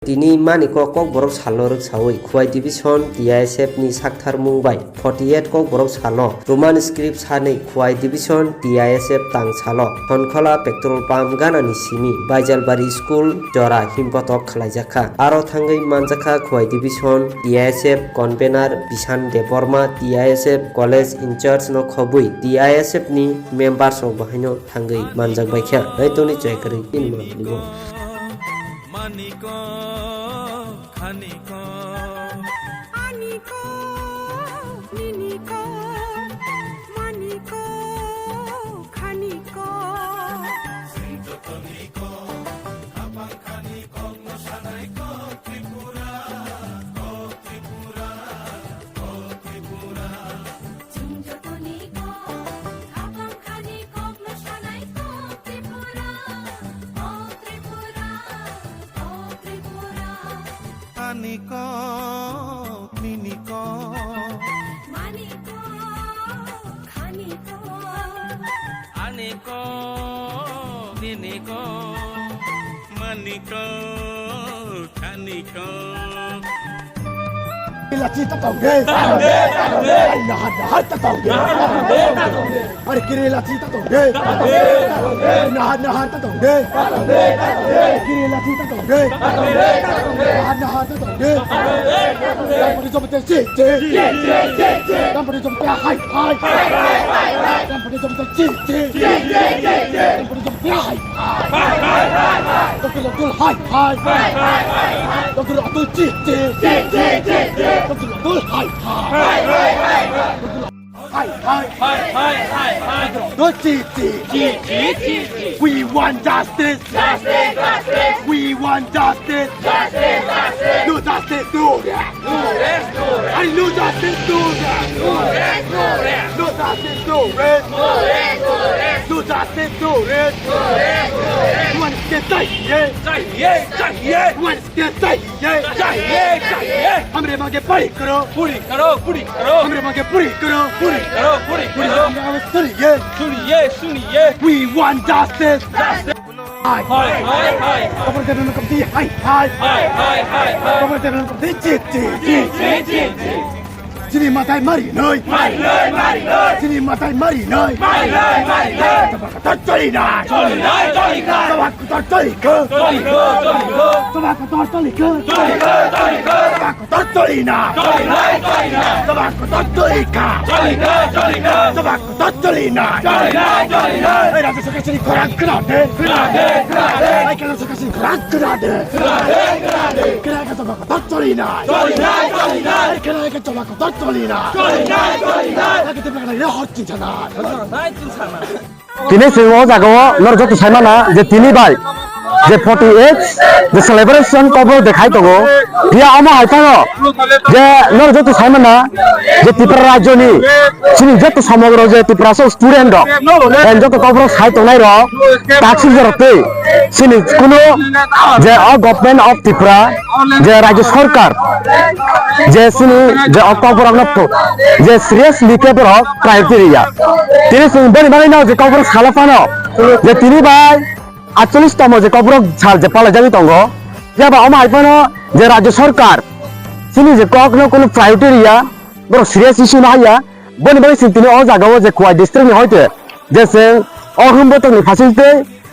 Tini mani kok borok salo ruk sawi Kuwai division DISF ni sakthar mungbai 48 kok borok salo Roman script sani Kuwai division DISF tang salo Honkola petrol pump gana ni simi Baijalbari school jora himpotok khlaijaka aro thangai manjaka Kuwai division DISF convener Bishan Deborma DISF college in charge no khobui DISF ni members ok bahino thangai manjak baikha aitoni joykari in manligo Maniko, Kaniko, Aniko, Niniko, Maniko, Kaniko, Sintotoniko, Abang Kaniko, Nusanaiko, Tripura, Tripura, Tripura. Sintotoniko, Abang Kaniko, Nusanaiko, Tripura, Tripura, Tripura. Aniko, Niniko, Maniko, Kaniko, Aniko, Niniko, Maniko, Kaniko. La cita tongue, la hata tongue, अरे किरे लाची ता tongue, ना हटा tongue, किरे लाची ता tongue, ना हटा tongue, कांपनी जो बते ची, कांपनी जो बते हाय, कांपनी जो बते ची, कांपनी जो बते हाय, तो किलो तुल हाय, तो किलो तुल ची, तो किलो तुल हाय, We want justice. We want justice. No justice, no that. I no justice, no that. No justice, no red. No justice, no red. Want to get want to get हमरे मांगे पूरी करो हमरे मांगे पूरी करो सुनिए We want justice हाय खबर देने को दी हाय खबर देने को दी जी Sini matai mari noi Sini matai mari noi Tabak tori na Tabak tori ke Tabak tori ke Tabak tori na Tabak tori ka Tabak tori na Ai rasa suka sini korang kerade Ai kalau suka sini korang kerade Kerana tabak tori na Ai kerana tabak Tolina. Lagi tu belakang dia hot cincana. Tini semua jago, lor jatuh saya mana? Jadi tini baik. Jadi 48, the celebration cover dekai togo. Dia ama apa lo? Jadi lor jatuh saya mana? Jadi tipe rajo ni. Sini jatuh sama orang jadi tipe raso student dok. Dan jatuh cover saya togo ni lo. Taksi jerote. Sini kuno. Jadi government of Tripura. Jadi raja sarkar. Jadi sini jadi cover apa tu? Jadi serius dikit berok criteria. Tini semua bani na jadi cover salah pano. Jadi tini baik. 48 তম যে কবরক ছাল যে পালা যাবি তঙ্গ যাবা আমার আইপানো যে রাজ্য সরকার সিনি যে কখনো কোনো ক্রাইটেরিয়া বড় সিরিয়াস ইস্যু না হইয়া বনি বনি সিনতিনি ও জায়গাও যে কুয়াই ডিস্ট্রিক্ট নি হইতে যে সে অহম্বতনি ফাসিলতে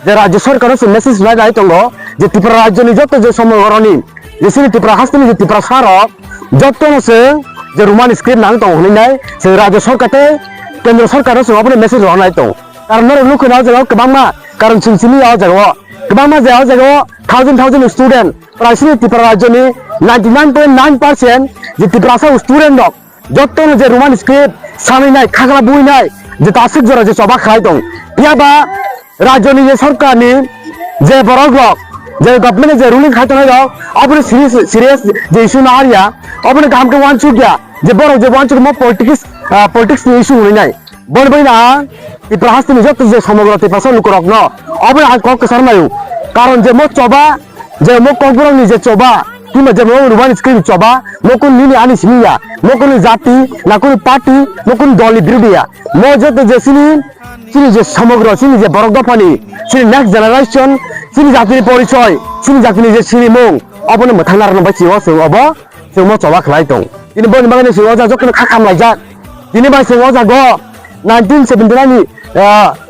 যে রাজ্য সরকার সে মেসেজ লাই লাই তঙ্গ যে ত্রিপুরা রাজ্য নি যত যে সমগরনি যে সিনি ত্রিপুরা হাসতিনি যে ত্রিপুরা সারক যত নসে যে রোমান স্ক্রিপ্ট নাং তঙ্গ হনি নাই সে রাজ্য সরকারতে কেন্দ্র সরকার সে আপনি মেসেজ হনাই তঙ্গ কারণ নরে লুক না যে কবাংমা কারণ সিনসিনি আও জায়গা কবাংমা যে আও জায়গা থাউজেন্ড স্টুডেন্ট প্রাইসনি ত্রিপুরা রাজ্যনি 99.9% যে ত্রিপুরা স্টুডেন্ট দক যত যে রোমান স্ক্রিপ্ট সামি নাই খাগলা বুই নাই যে তাসিক জরা যে সবা খাই দং ইয়াবা রাজ্যনি যে সরকারনি যে বড় ব্লক যে গভর্নমেন্ট যে রুলিং খাইতে নাই দাও আপনি সিরিয়াস যে ইস্যু না আরিয়া আপনি কামকে ওয়ান চুকিয়া যে বড় যে ওয়ান চুক মো পলিটিক্স নি ইস্যু হই নাই বই না ত্রিপুরা হাসতিনি যত যে সমগ্র ত্রিপুরা লুকরক ন অবে আজ কক সারমায়ু কারণ যে মো চবা যে মো ককবরনি যে চবা কিংবা যে মো রুমান স্ক্রিপ্ট চবা মো কোন নিনি আনি সিনিয়া মো কোন জাতি না কোন পার্টি মো কোন দলি বিরোধিয়া মো যত যে সিনি sini je samagro sini je borok dopani sini next generation sini jatini porichoy sini jatini je sini mung oboni mothangnar no bachi o sing obo sing mo choba khlai tong ini boni bagani sing o ja jokno khakam laijak ini bai sing o ja go 1979 ni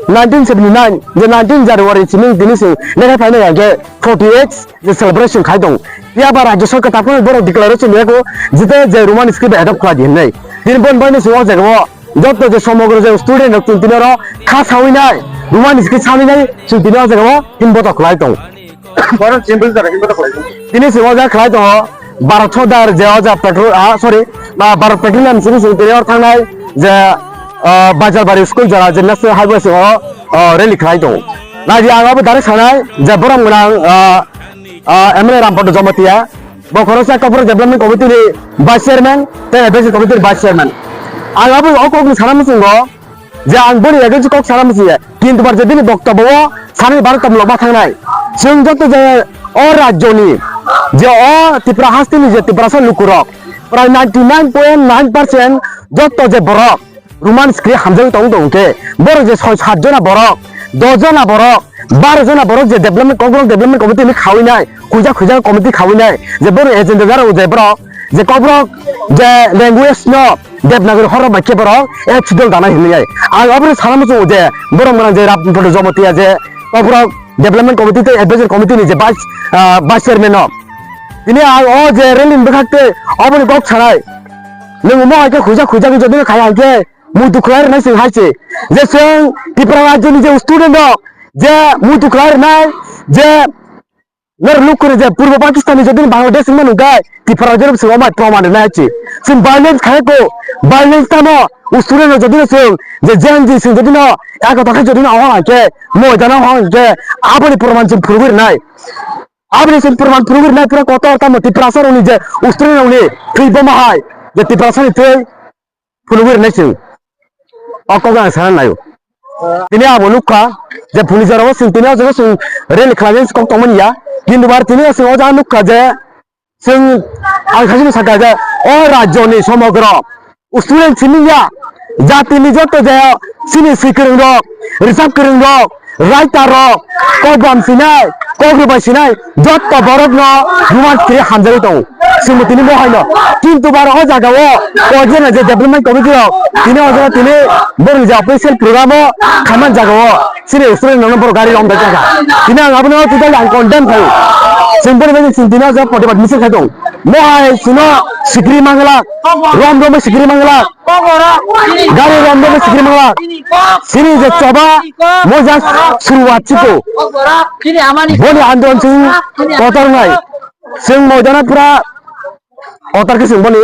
1979 je 19 January chiming dini sing lekha phaina ge 48 je celebration khai dong ya ba rajya sarkar tapone boro declaration yako jite je roman script adopt khala din nei ini boni bagani sing o ja go যত যে সমগ্র যে student তিনর খা ছাউই নাই Ruman skill ছাউই নাই সেই তিনর জায়গা হিমবত খলাই দং বড় সিম্পল জায়গা হিমবত খলাই দং তিনি সিমজা খলাই দং 12 দার যে অজা পেট্রোল সরি 12 পেট্রোলিয়াম সিনি সেই তিনর থানাই যে বাজার বাড়ি স্কুল যারা যে ন্যাশনাল হাইওয়ে সে রেলি খলাই দং নাজি আগাবো দারে ছানাই যে বরম গোনাং এমএলএ রামপট জমতিয়া বখরসা কপর ডেভেলপমেন্ট কমিটির ভাইস চেয়ারম্যান তে এডভাইজারি কমিটির ভাইস চেয়ারম্যান आंबो अकगनि सानामसिंगो जे आं बोरि एगेन्स कक सानामसि किन्तु बार जेदिनि बक्तब्य सानै बारतम लबा थांनाय जों जत जे अ राज्यनि जे अ त्रिपुरा हास्तिनि जे त्रिपुरासन लुकुरक प्राय 99.9% जत जे बरक रोमान स्क्रिप्ट हामजों दं दंके बर जे 6-7 जना बरक 10 जना बरक 12 जना बरक जे डेभलपमेन्ट कग्रक डेभलपमेन्ट कमिटिनि खाविनाय खुजा कमिटि खाविनाय जे बर एजेन्डा जारो जे बरक जे कग्रक जे लैंग्वेज न देवनागरी हर बाक्य बरक ए छिदल दानाय हिमैय आं अबरे सानामसो जे बरम गोनां जे रामपट जमतिया जे कग्रक डेभलपमेन्ट कमिटि ते एडभाइजरी कमिटिनि जे भाइस चेयारमेन दिनै आं अ जे रेलिन बखाते अबरे गक छानाय नों मो आके खुजा जदि खाय आके मु दुखलार नाय सिं हाइसे जे जों त्रिपुरा राज्यनि जे स्टुडेन्ट जे मु दुखलार नाय जे नर लुकुर जे पूर्व पाकिस्तानी जदि बांग्लादेश में नुगाय त्रिपुरा राज्य से मा प्रमाण नायछि सिं बायलेंस खायको बायलेंस तानो स्टुडेन्ट जदि जों जे जेनजि सिं जदि न एक थाखा जदि न आके मोयदाना हाके आबनि प्रमाण सिं फुरबिर नाय आबनि सिं प्रमाण फुरबिर नाय पुरा कत ताम त्रिपुरा सरनि जे स्टुडेन्ट नि थैबो माहाय जे त्रिपुरा सरनि थै फुरबिर नाय सिं अकगा साना नायो दिनै आबो लुखा जे पुलिसाराव सिं दिनै जों सिं रेल खालामस कम तमनिया किन्तु बार दिनै सिं अजा लुखा जे जों आं खासिनो साका जे अ राज्यनि समग्र स्टुडेन्ट सिनिया जातिनि जत जे सिनि सिकिरं रक रिसार्च किरं रक राइटार रक कबाम सिनाय कग्रुबाय सिनाय जत बरक न हुमान स्क्रि हामजारि दं सिमतिनि बहायनो किन्तु बार अ जागाव अजेना जे डेभलपमेन्ट कमिटि दिनै अजा दिनै बरं जे अफिसियेल प्रोग्राम खामान जागाव सिनि स्टुडेन्ट न बर गारि रंदा जागा दिनै आं आबनो टोटाल आं कन्डेम थायो सिम्पल बायदि सिन्तिना जा प्रतिबाद मिसल खाय दं महाय सिनो सिक्रि मांगला रम सिक्रि मांगला गारि रम सिक्रि मांगला सिनि जे चबा मोजा शुरुआत चिको बनि आन्दोलन सिं कतरनाय जों मैदाना पुरा अतारके जों बनि